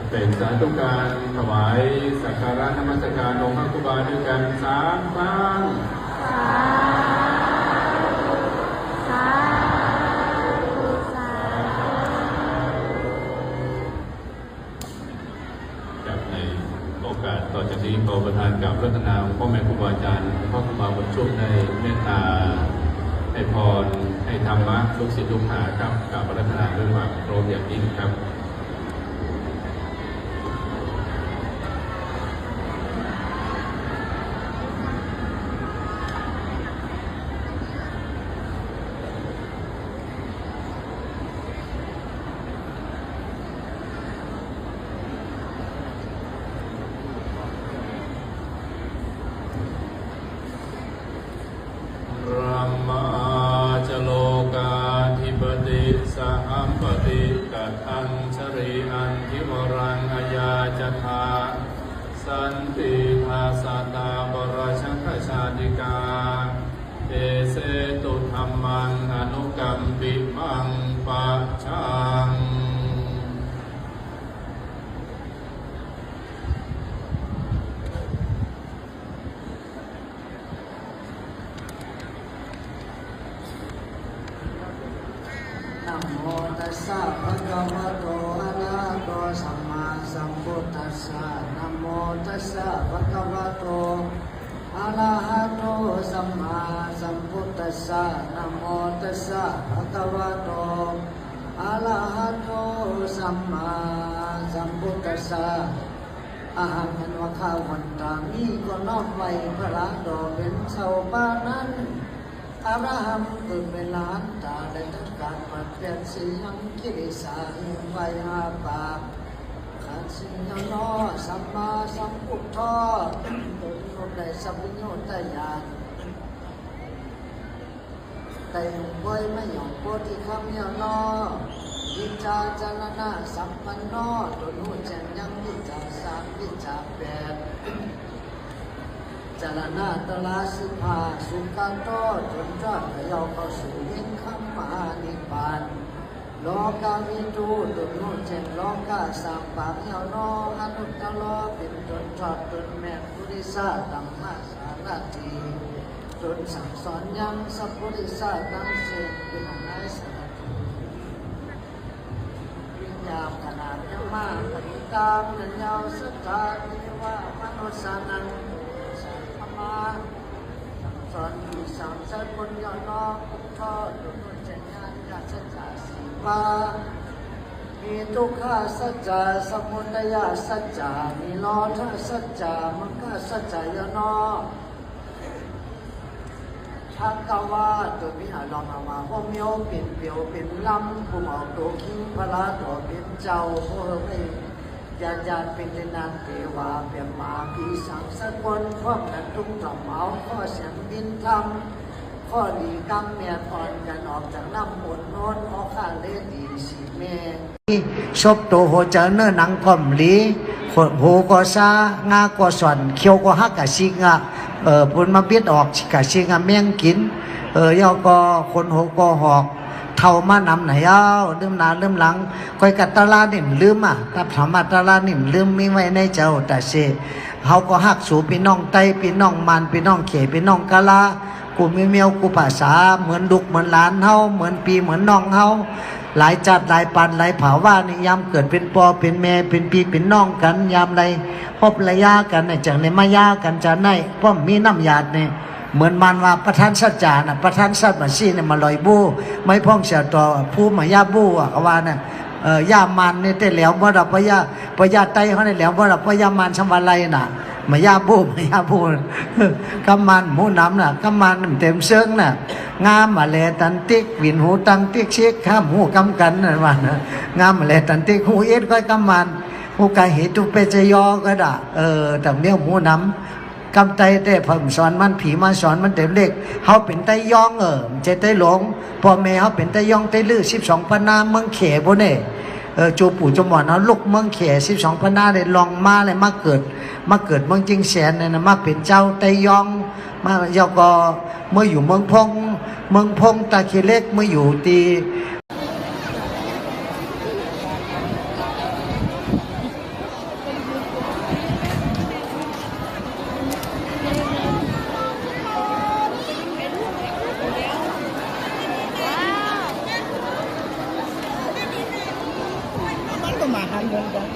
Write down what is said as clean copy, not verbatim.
เป็นสาธุการถวายสักการะนมัสการองค์พระครูบาด้วยกัน3 ครั้งจากในโอกาสต่อจากนี้ขอประทานกับรัตนาพ่อแม่ครูบาอาจารย์พ่อครูบาบุญชุ่มได้เมตตาให้พรให้ธรรมะลูกศิษย์ลูกหาครับกับรัตนาด้วยความเคารพอย่างยิ่งครับสัมปติกัตถังชริอันทิวรังอายาจทาสันติภาสตาบรชังคชาติกาเอเสตุธรรมังอนุกัมปิมังปัจฉังนะโมตัสสะภะคะวะโตอะระหะโตสัมมาสัมพุทธัสสะนะโมตัสสะภะคะวะโตอะระหะโตสัมมาสัมพุทธัสสะนะโมตัสสะภะคะวะโตอะระหะโตสัมมาสัมพุทธัสสะอาหารเป็นว่าข้าววันตามีก็นอบไว้พระดอกเป็นเสาบ้านนั้นอรหัมเกิดเป็นล้านตาได้ทั้งการปัดเปลี่ยนสียังกิริสาหิไว้หาปากขาดสิ่งยังนอสัมมาสัมพุทธะโดยโยมได้สัมโยชน์ได้ยานแต่หนุ่มบ่อยไม่หยองโพธิคำยังนอวิจาจารณะสัมปันนอโดยหูแจ้งยังวิจาสามวิจาแปดจารณะตลาสิภาสุขันโตจนจอดขยอเข้าสู่วิญคัมมานิพพานโลกาวิจูตุโนเจนโลกาสามปากเหี่ยวนออนุตตโลเป็นจนจอดจนแม่ปุริสาตังมาสารทีจนสั่งสอนยังสัพพุริสาตังเสกเป็นนายสารทีวิญญาณขนาดยังมากปฏิตามนันยาวสัจจานิว่ามนุสานังมาสอนที่สั่งสอนคนย่อนอพุทธะดุจเจญาณราชจาสีปามีทุกขาสัจจะสมุทัยสัจจะมีโลภสัจจะมรรคสัจจะย่อนอชักกวาตัวพิหารลองเอามาว่าเมียวเป็นเปียวเป็นลำผู้หมอตัวคิงพระตัวเป็นเจ้าผู้ไม่ญาติเป็นนางเทวาเปียมาปีสังสกุลพร้อมกันทุกต่อมเอาข้อเสียงดินทำข้อดีกำเมียตอนกันออกจากน้ำมนต์โน้นออกข้างเลดีสีเมชบโตโหเจอเนื้อหนังพอมลีโหก็ซางาก็ส่วนเขียวก็ฮักกะชิงะปุ่นมาเบียดออกกะชิงะเมี่ยงกินยอก็คนโหก็หอกเท่ามานำไหนเอาลืมหนาลืมหลังคอยกัดตาลานิ่มลืมถ้าถามมาตาลานิ่มลืมมีไว้ในเจ้าแต่เสเขาก็หักสู่พี่น้องไตพี่น้องมันพี่น้องเขพี่น้องกะลากูมีเมียวกูภาษาเหมือนดุกเหมือนหลานเฮาเหมือนปีเหมือนน้องเฮาหลายจัดหลายปันหลายเผาว่านี่ยามเกิดเป็นปอเป็นแม่เป็นพี่เป็นน้องกันยามใดพบระยะกันในจังในมายากันจะในพ่อมีน้ำยาดเนี่ยเหมือนมันว่าประธานสัจจานะประธานสัจบัญชีเนี่ยมาลอยบูไม่พ้องเสียต่อผู้มายาบูก็ว่าเนี่ยยามันเนี่ยแต่แล้วว่าเราพยาไตเขาเนี่ยแล้วว่าเราพยามันชำวาไลน่ะมายาบูกำมันหมูน้ำน่ะกำมันเต็มเชิงน่ะงามมาแลตันติกวินหูตังติกเช็คข้ามหูกำกันนั่นว่านะงามมาแลตันติกหูเอ็ดก็กำมันหูกายเหตุเปจยอก็ได้แต่เนี้ยหมูน้ำกำไตได้ผมสอนมันผีมาสอนมันเต็มเล็กเขาเป็นไตยองมันจะไตหลงพ่อแม่เขาเป็นไตยองไตลื้อ12 พนาเมืองเขบนเนี่ยจูปู่จมอนเอาลูกเมืองเข12 พนาเลยลองมาเลยมาเกิดเมืองจิงแสนเนี่ยนะมาเป็นเจ้าไตยองมาเยาก็เมื่ออยู่เมืองพงตาคีเล็กเมื่ออยู่ตี มาหันเงินกัน